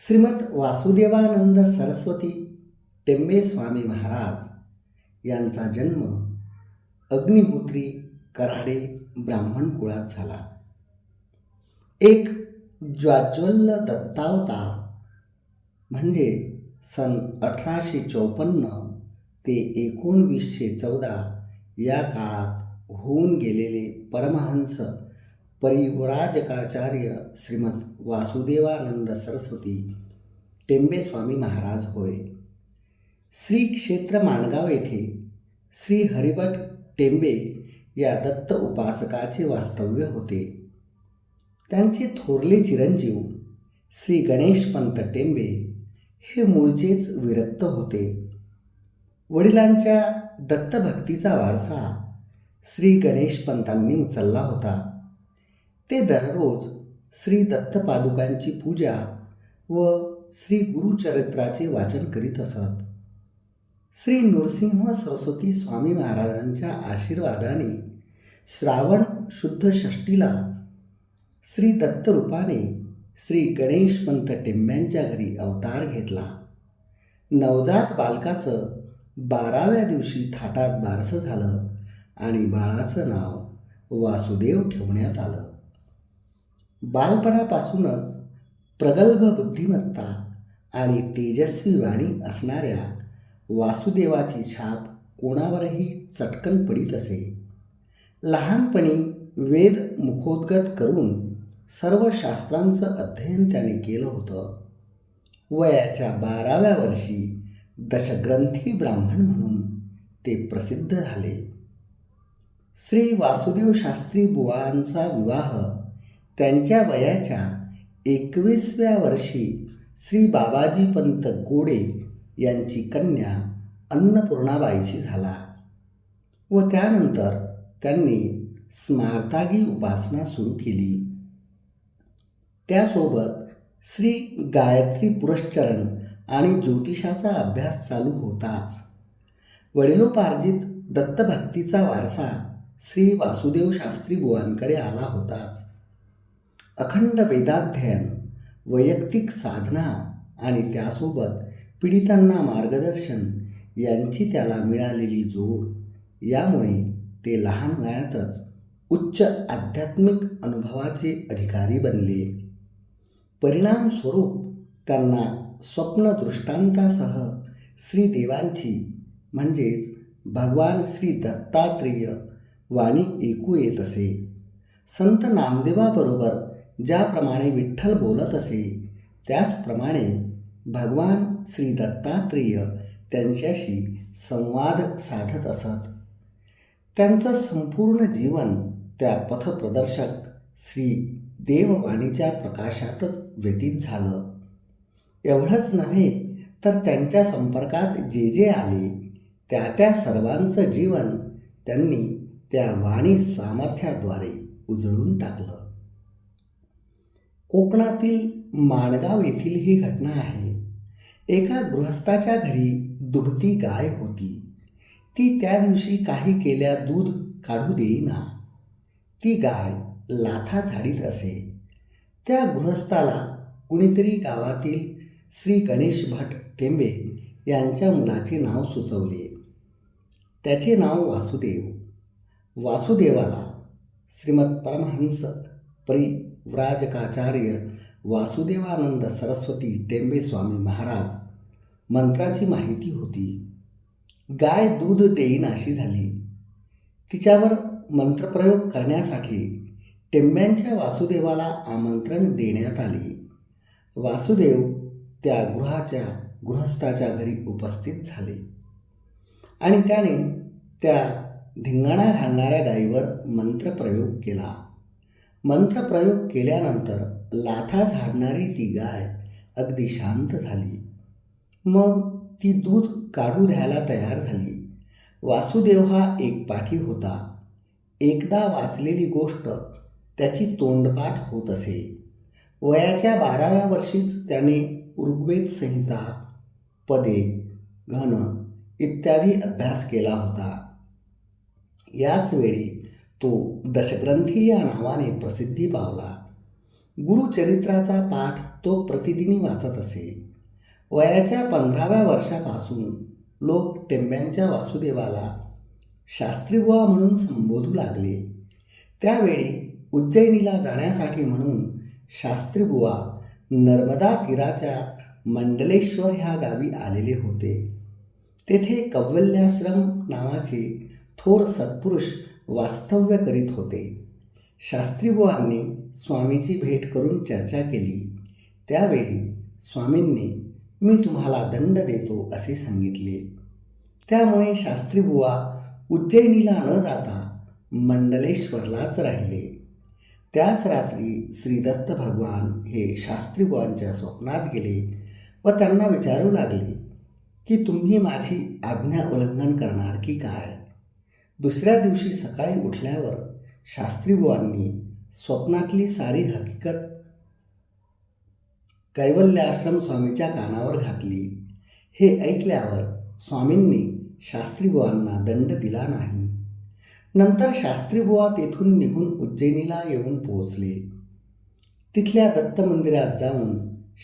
श्रीमद वासुदेवानंद सरस्वती टेंबे स्वामी महाराज यांचा जन्म अग्निहोत्री कराडे ब्राह्मण कुळात झाला. एक ज्वाज्वल्य दत्तावतार म्हणजे सन 1854 ते 1914 या काळात होऊन गेलेले परमहंस परिव्राजकाचार्य श्रीमद वासुदेवानंद सरस्वती टेंबे स्वामी महाराज होय. श्री क्षेत्र माणगाव येथे श्री हरिभट टेंबे या दत्त उपासकाचे वास्तव्य होते. त्यांचे थोरले चिरंजीव श्री गणेशपंत टेंबे हे मूळचेच विरक्त होते. वडिलांच्या दत्तभक्तीचा वारसा श्री गणेशपंतांनी उचलला होता. ते दररोज श्री दत्तपादुकांची पूजा व श्री गुरुचरित्राचे वाचन करीत असत. श्री नृसिंह सरस्वती स्वामी महाराजांच्या आशीर्वादाने श्रावण शुद्ध षष्टीला श्री दत्तरूपाने श्री गणेशपंत टेंब्यांच्या घरी अवतार घेतला. नवजात बालकाचं 12व्या दिवशी थाटात बारसं झालं आणि बाळाचं नाव वासुदेव ठेवण्यात आलं. बालपणापासूनच प्रगल्भ बुद्धिमत्ता आणि तेजस्वी वाणी असणाऱ्या वासुदेवाची छाप कोणावरही चटकन पडित असे. लहानपणी वेद मुखोद्गत करून सर्व शास्त्रांचं अध्ययन त्याने केलं होतं. वयाच्या 12व्या वर्षी दशग्रंथी ब्राह्मण म्हणून ते प्रसिद्ध झाले. श्री वासुदेव शास्त्री बुवांचा विवाह त्यांच्या वयाच्या 21व्या वर्षी श्री बाबाजी पंत गोडे यांची कन्या अन्नपूर्णाबाईशी झाला व त्यानंतर त्यांनी स्मार्तागी उपासना सुरू केली. त्यासोबत श्री गायत्री पुरश्चरण आणि ज्योतिषाचा अभ्यास चालू होताच वडिलोपार्जित दत्तभक्तीचा वारसा श्री वासुदेव शास्त्री बुवांकडे आला होताच. अखंड वेदाध्ययन, वैयक्तिक साधना आणि त्यासोबत पीडितांना मार्गदर्शन यांची त्याला मिळालेली जोड यामुळे ते लहान वयातच उच्च आध्यात्मिक अनुभवाचे अधिकारी बनले. परिणामस्वरूप त्यांना स्वप्नदृष्टांतासह श्रीदेवांची म्हणजेच भगवान श्री दत्तात्रेय वाणी ऐकू येत असे. संत नामदेवाबरोबर ज्याप्रमाणे विठ्ठल बोलत असे त्याचप्रमाणे भगवान श्री दत्तात्रेय त्यांच्याशी संवाद साधत असत. त्यांचं संपूर्ण जीवन त्या पथप्रदर्शक श्री देववाणीच्या प्रकाशातच व्यतीत झालं. एवढंच नव्हे तर त्यांच्या संपर्कात जे जे आले त्या सर्वांचं जीवन त्यांनी त्या वाणी सामर्थ्याद्वारे उजळून टाकलं. कोकणातील माणगाव येथील ही घटना आहे. एका गृहस्थाच्या घरी दुभती गाय होती. ती त्या दिवशी काही केल्या दूध काढू देईना. ती गाय लाथा झाडीत असे. त्या गृहस्थाला कुणीतरी गावातील श्री गणेश भट टेंबे यांच्या मुलाचे नाव सुचवले. त्याचे नाव वासुदेव. वासुदेवाला श्रीमद परमहंस परिव्राजकाचार्य वासुदेवानंद सरस्वती टेंबे स्वामी महाराज मंत्राची माहिती होती. गाय दूध देईनाशी झाली. तिच्यावर मंत्रप्रयोग करण्यासाठी टेंब्यांच्या वासुदेवाला आमंत्रण देण्यात आले. वासुदेव त्या गृहस्थाच्या घरी उपस्थित झाले आणि त्याने त्या धिंगाणा घालणाऱ्या गायीवर मंत्रप्रयोग केला. मंत्रप्रयोग केल्यानंतर लाथा झाडणारी ती गाय अगदी शांत झाली. मग ती दूध काढू द्यायला तयार झाली. वासुदेव हा एकपाठी होता. एकदा वाचलेली गोष्ट त्याची तोंडपाठ होत असे. वयाच्या 12व्या वर्षीच त्याने ऋग्वेद संहिता, पदे, घन इत्यादी अभ्यास केला होता. याच वेळी तो दशग्रंथी या नावाने प्रसिद्धी पावला. गुरुचरित्राचा पाठ तो प्रतिदिनी वाचत असे. वयाच्या 15व्या वर्षापासून लोक टेंब्यांच्या वासुदेवाला शास्त्रीबुवा म्हणून संबोधू लागले. त्यावेळी उज्जैनीला जाण्यासाठी म्हणून शास्त्रीबुवा नर्मदा तीराच्या मंडलेश्वर ह्या गावी आलेले होते. तेथे कौवल्याश्रम नावाचे थोर सत्पुरुष वास्तव्य करीत होते. शास्त्रीबुवांनी स्वामीची भेट करून चर्चा केली. त्यावेळी स्वामींनी मी तुम्हाला दंड देतो असे सांगितले. त्यामुळे शास्त्रीबुवा उज्जैनीला न जाता मंडलेश्वरलाच राहिले. त्याच रात्री श्री दत्त भगवान हे शास्त्रीबुवांच्या स्वप्नात गेले व त्यांना विचारू लागले की तुम्ही माझी आज्ञा उल्लंघन करणार की काय. दुसऱ्या दिवशी सकाळी उठल्यावर शास्त्रीबुवांनी स्वप्नातली सारी हकीकत कैवल्याश्रम स्वामीच्या कानावर घातली. हे ऐकल्यावर स्वामींनी शास्त्रीबुवांना दंड दिला नाही. नंतर शास्त्रीबुवा तेथून निघून उज्जैनीला येऊन पोहोचले. तिथल्या दत्त मंदिरात जाऊन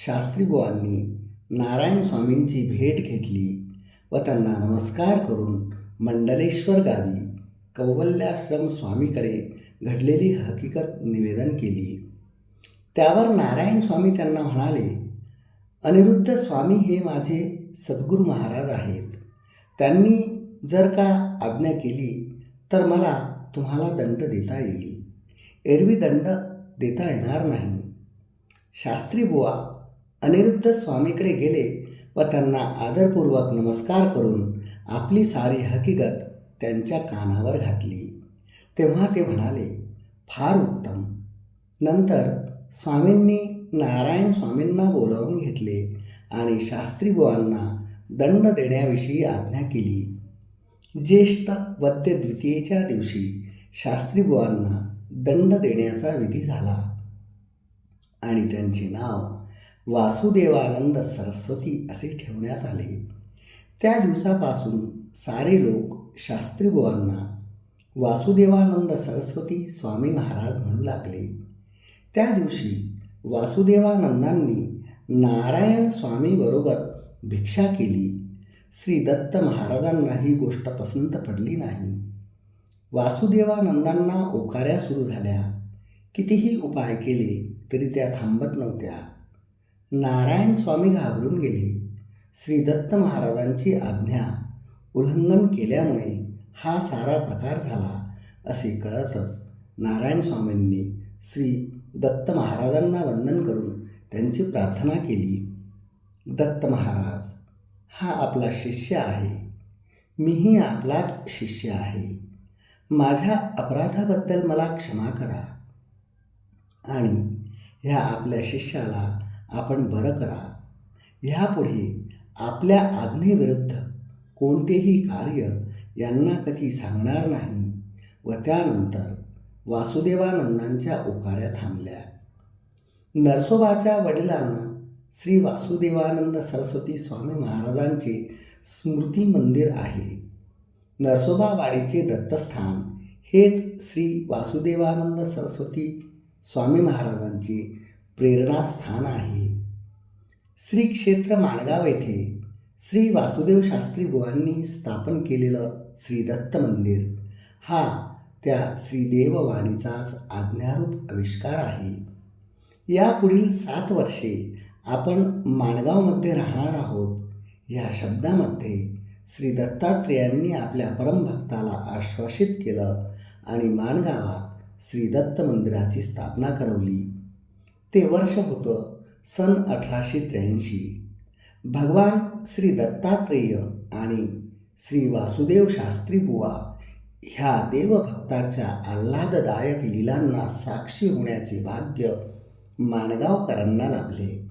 शास्त्रीबुवांनी नारायण स्वामींची भेट घेतली व त्यांना नमस्कार करून मंडलेश्वर गावी कौवल्याश्रम स्वामीकडे घडलेली हकीकत निवेदन केली. त्यावर नारायण स्वामी त्यांना म्हणाले, अनिरुद्ध स्वामी हे माझे सद्गुरू महाराज आहेत. त्यांनी जर का आज्ञा केली तर मला तुम्हाला दंड देता येईल. एरवी दंड देता येणार नाही. शास्त्रीबुवा अनिरुद्ध स्वामीकडे गेले व त्यांना आदरपूर्वक नमस्कार करून आपली सारी हकीकत त्यांच्या कानावर घातली. तेव्हा ते म्हणाले, फार उत्तम. नंतर स्वामींनी नारायण स्वामींना बोलावून घेतले आणि शास्त्रीबुवांना दंड देण्याविषयी आज्ञा केली. ज्येष्ठ वद्य द्वितीयेच्या दिवशी शास्त्रीबुवांना दंड देण्याचा विधी झाला आणि त्यांचे नाव वासुदेवानंद सरस्वती असे ठेवण्यात आले. त्या दिवसापासून सारे लोक शास्त्रीबुवांना वासुदेवानंद सरस्वती स्वामी महाराज म्हणू लागले. त्या दिवशी वासुदेवानंदांनी नारायण स्वामीबरोबर भिक्षा केली. श्री दत्त महाराजांना ही गोष्ट पसंत पडली नाही. वासुदेवानंदांना ओकाऱ्या सुरू झाल्या. कितीही उपाय केले तरी त्या थांबत नव्हत्या. नारायण स्वामी घाबरून गेले. श्री दत्त महाराजांची आज्ञा उल्लंघन केल्यामुळे हा सारा प्रकार झाला असे कळतच नारायण स्वामींनी श्री दत्त महाराजांना वंदन करून त्यांची प्रार्थना केली. दत्त महाराज, हा आपला शिष्य आहे. मीही आपलाच शिष्य आहे. माझ्या अपराधाबद्दल मला क्षमा करा आणि ह्या आपल्या शिष्याला आपण बरं करा. ह्यापुढे आपल्या आज्ञेविरुद्ध कोणतेही कार्य यांना कधी सांगणार नाही. व त्यानंतर वासुदेवानंदांच्या ओकाऱ्या थांबल्या. नरसोबाच्या वडिलांना श्री वासुदेवानंद सरस्वती स्वामी महाराजांचे स्मृती मंदिर आहे. नरसोबावाडीचे दत्तस्थान हेच श्री वासुदेवानंद सरस्वती स्वामी महाराजांचे प्रेरणास्थान आहे. श्री क्षेत्र माणगाव येथे श्री वासुदेव शास्त्री बुवांनी स्थापन केलेलं श्री दत्त मंदिर हा त्या श्रीदेववाणीचाच आज्ञारूप आविष्कार आहे. यापुढील 7 वर्षे आपण माणगावमध्ये राहणार आहोत. या शब्दामध्ये श्री दत्तात्रेयांनी आपल्या परमभक्ताला आश्वासित केलं आणि माणगावात श्री दत्त मंदिराची स्थापना करवली. ते वर्ष होतं सन 1883. भगवान श्री दत्तात्रेय आणि श्री वासुदेव शास्त्री बुवा ह्या देवभक्ताच्या आल्हाददायक लीलांना साक्षी होण्याचे भाग्य माणगावकरांना लाभले.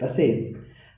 तसेच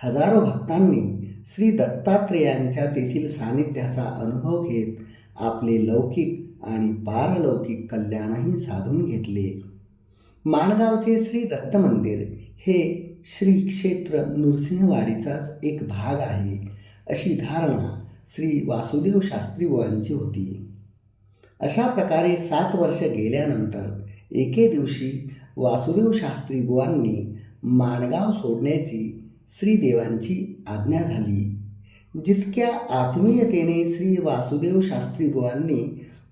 हजारो भक्तांनी श्री दत्तात्रेयांच्या तेथील सानिध्याचा अनुभव घेत आपले लौकिक आणि पारलौकिक कल्याणही साधून घेतले. माणगावचे श्री दत्त मंदिर हे श्री क्षेत्र नृसिंहवाडीचाच एक भाग आहे अशी धारणा श्री वासुदेव शास्त्री बुवांची होती. अशा प्रकारे 7 वर्ष गेल्यानंतर एके दिवशी वासुदेव शास्त्री बुवांनी माणगाव सोडण्याची श्रीदेवांची आज्ञा झाली. जितक्या आत्मीयतेने श्री वासुदेव शास्त्री बुवांनी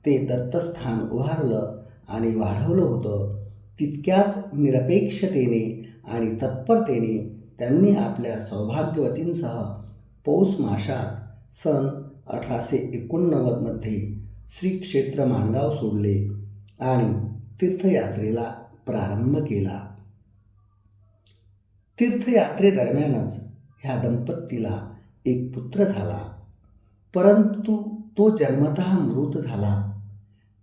ते दत्तस्थान उभारलं आणि वाढवलं होतं, तितक्याच निरपेक्षतेने आणि तत्परतेने त्यांनी आपल्या सौभाग्यवतींसह पौष मासात सन 1889 श्री क्षेत्र माणगाव सोडले आणि तीर्थयात्रेला प्रारंभ केला. तीर्थयात्रेदरम्यानच ह्या दंपतीला एक पुत्र झाला, परंतु तो जन्मतः मृत झाला.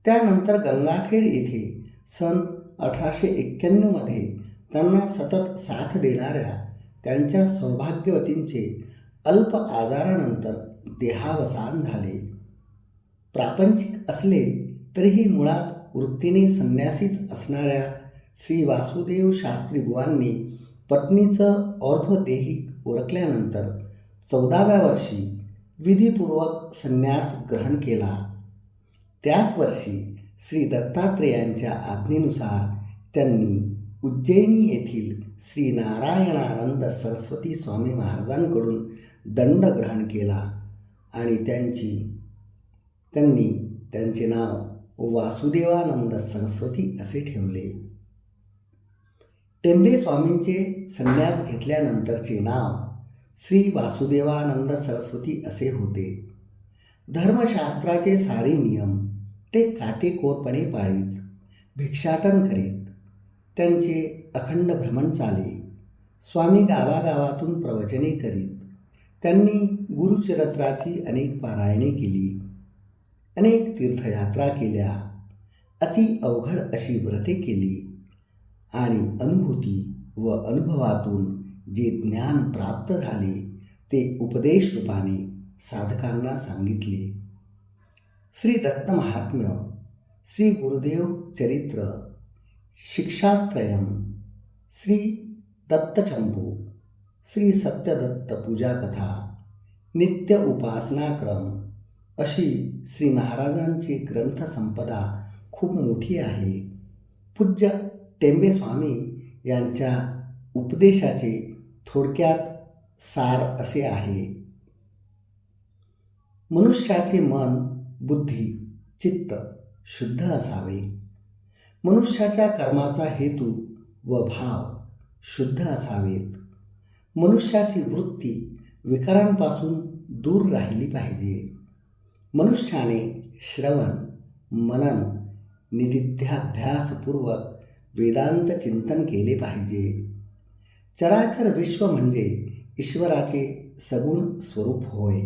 त्यानंतर गंगाखेड येथे सन 1891 त्यांना सतत साथ देणाऱ्या त्यांच्या सौभाग्यवतींचे अल्प आजारानंतर देहावसान झाले. प्रापंचिक असले तरीही मुळात वृत्तीने संन्यासीच असणाऱ्या श्री वासुदेव शास्त्री बुवांनी पत्नीचं और्ध्वदेहिक उरकल्यानंतर 14व्या वर्षी विधिपूर्वक संन्यास ग्रहण केला. त्याच वर्षी श्री दत्तात्रेयांच्या आज्ञेनुसार त्यांनी उज्जैनी येथील श्री नारायणानंद सरस्वती स्वामी महाराजांकडून दंड ग्रहण केला आणि त्यांनी त्यांचे नाव वासुदेवानंद सरस्वती असे ठेवले. टेंबे स्वामींचे संन्यास घेतल्यानंतरचे नाव श्री वासुदेवानंद सरस्वती असे होते. धर्मशास्त्राचे सारे नियम ते काटेकोरपणे पाळीत, भिक्षाटन करीत. त्यांचे अखंड भ्रमण चाले. स्वामी गावागावातून प्रवचने करीत. त्यांनी गुरुचरित्राची अनेक पारायणे केली, अनेक तीर्थयात्रा केल्या, अति अवघड अशी व्रते केली आणि अनुभूती व अनुभवातून जे ज्ञान प्राप्त झाले ते उपदेश रूपाने साधकांना सांगितले. श्री दत्त महात्म्य, श्री गुरुदेव चरित्र, शिक्षात्रयम, श्री दत्तचंपू, श्री सत्यदत्त पूजा कथा, नित्य उपासनाक्रम अशी श्री महाराजांची ग्रंथसंपदा खूप मोठी आहे. पूज्य टेंबे स्वामी यांच्या उपदेशाचे थोडक्यात सार असे आहे. मनुष्याचे मन, बुद्धी, चित्त शुद्ध असावे. मनुष्याच्या कर्माचा हेतू व भाव शुद्ध असावेत. मनुष्याची वृत्ती विकारांपासून दूर राहिली पाहिजे. मनुष्याने श्रवण, मनन, निधिध्याभ्यासपूर्वक वेदांत चिंतन केले पाहिजे. चराचर विश्व म्हणजे ईश्वराचे सगुण स्वरूप होय.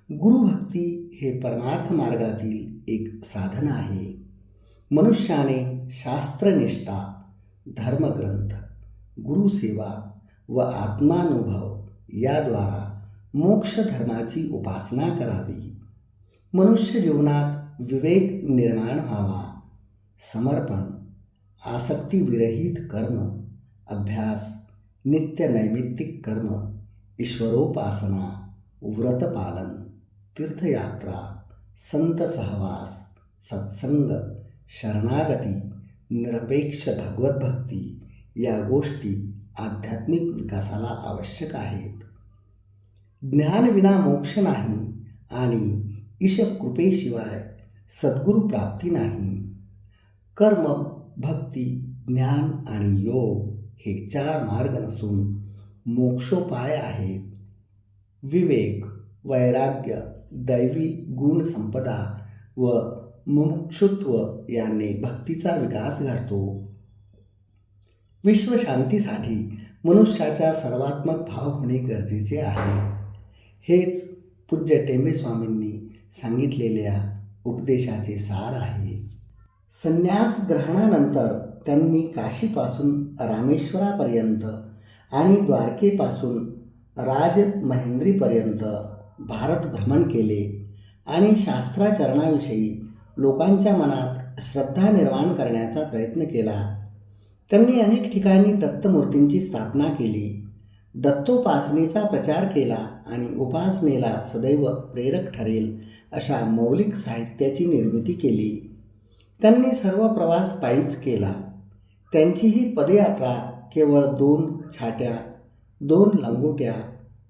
गुरुभक्ती हे परमार्थ मार्गातील एक साधन आहे. मनुष्याने शास्त्रनिष्ठा, धर्मग्रंथ, गुरुसेवा व आत्मानुभव याद्वारा मोक्ष धर्माची उपासना करावी. मनुष्य जीवनात विवेक निर्माण व्हावा. समर्पण, आसक्तीविरहित कर्म, अभ्यास, नित्य नैमित्तिक कर्म, ईश्वरोपासना, व्रतपालन, तीर्थयात्रा, संत सहवास, सत्संग, शरणागती, निरपेक्ष भगवतभक्ती या गोष्टी आध्यात्मिक विकासाला आवश्यक आहेत. ज्ञानविना मोक्ष नाही आणि ईशकृपेशिवाय सद्गुरू प्राप्ती नाही. कर्म, भक्ती, ज्ञान आणि योग हे 4 मार्ग नसून मोक्षोपाय आहेत. विवेक, वैराग्य, दैवी गुण संपदा व मुमुक्षुत्व याने भक्तीचा विकास घडतो. विश्वशांतीसाठी मनुष्याचा सर्वात्मक भाव होणे गरजेचे आहे. हेच पूज्य टेंबे स्वामींनी सांगितलेल्या उपदेशाचे सार आहे. संन्यास ग्रहणानंतर त्यांनी काशीपासून रामेश्वरापर्यंत आणि द्वारकेपासून राजमहेंद्रीपर्यंत भारत भ्रमण केले आणि शास्त्राचरणाविषयी लोकांच्या मनात श्रद्धा निर्माण करण्याचा प्रयत्न केला. त्यांनी अनेक ठिकाणी दत्तमूर्तींची स्थापना केली. दत्तोपासनेचा प्रचार केला आणि उपासनेला सदैव प्रेरक ठरेल अशा मौलिक साहित्याची निर्मिती केली. त्यांनी सर्व प्रवास पायीच केला. त्यांची ही पदयात्रा केवळ 2 छाट्या, 2 लंगोट्या,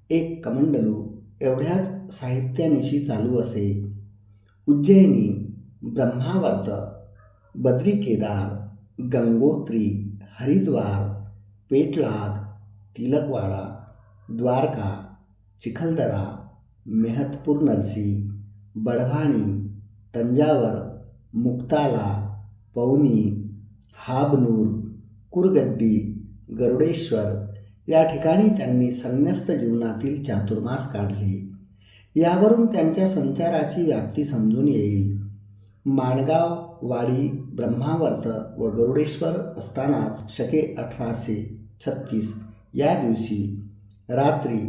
1 कमंडलू एवढ्याच साहित्यानिशी चालू असे. उज्जैनी, ब्रह्मावर्त, बद्री केदार, गंगोत्री, हरिद्वार, पेटलाद, तिलकवाडा, द्वारका, चिखलदरा, मेहतपूर नरसी, बडवानी, तंजावर, मुक्ताला, पवनी, हाबनूर, कुरगड्डी, गरुडेश्वर या ठिकाणी त्यांनी संन्यस्त जीवनातील चातुर्मास काढले. यावरून त्यांच्या संचाराची व्याप्ती समजून येईल. माणगाव, वाडी, ब्रह्मावर्त व गरुडेश्वर असतानाच शके 1836 या दिवशी रात्री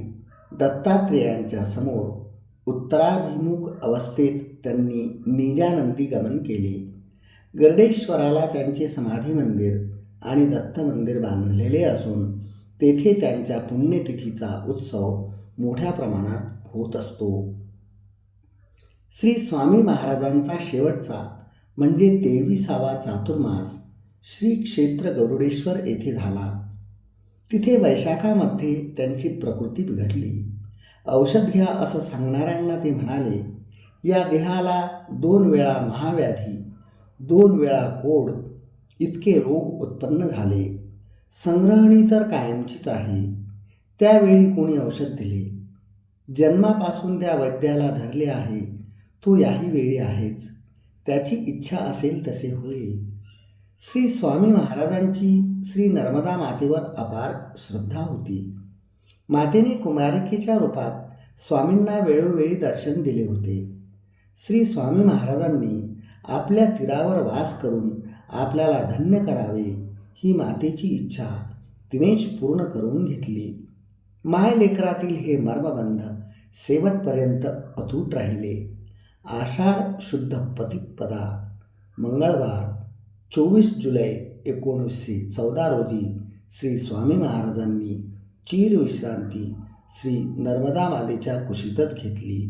दत्तात्रेयांच्या समोर उत्तराभिमुख अवस्थेत त्यांनी निजानंदी गमन केले. गरुडेश्वराला त्यांचे समाधी मंदिर आणि दत्त मंदिर बांधलेले असून तेथे त्यांच्या पुण्यतिथीचा उत्सव मोठ्या प्रमाणात होत असतो. श्री स्वामी महाराजांचा शेवटचा म्हणजे 23वा चातुर्मास श्री क्षेत्र गरुडेश्वर येथे झाला. तिथे वैशाखामध्ये त्यांची प्रकृती बिघडली. औषध घ्या असं सांगणाऱ्यांना ते म्हणाले, या देहाला 2 वेळा महाव्याधी, 2 वेळा कोड इतके रोग उत्पन्न झाले. संग्रहणी तर कायमचीच आहे. त्यावेळी कोणी औषध दिले? जन्मापासून त्या वैद्याला धरले आहे. तो याही वेळी आहेच. त्याची इच्छा असेल तसे होईल. श्री स्वामी महाराजांची श्री नर्मदा मातेवर अपार श्रद्धा होती. मातेने कुमारिकेच्या रूपात स्वामींना वेळोवेळी दर्शन दिले होते. श्री स्वामी महाराजांनी आपल्या तीरावर वास करून आपल्याला धन्य करावे ही मातेची इच्छा तिनेच पूर्ण करून घेतली. मायलेकरातील हे मर्मबंध शेवटपर्यंत अतूट राहिले. आषाढ शुद्ध प्रतिपदा मंगळवार 24 जुलै 1914 रोजी श्री स्वामी महाराजांनी चिरविश्रांती श्री नर्मदा मातेच्या कुशीतच घेतली.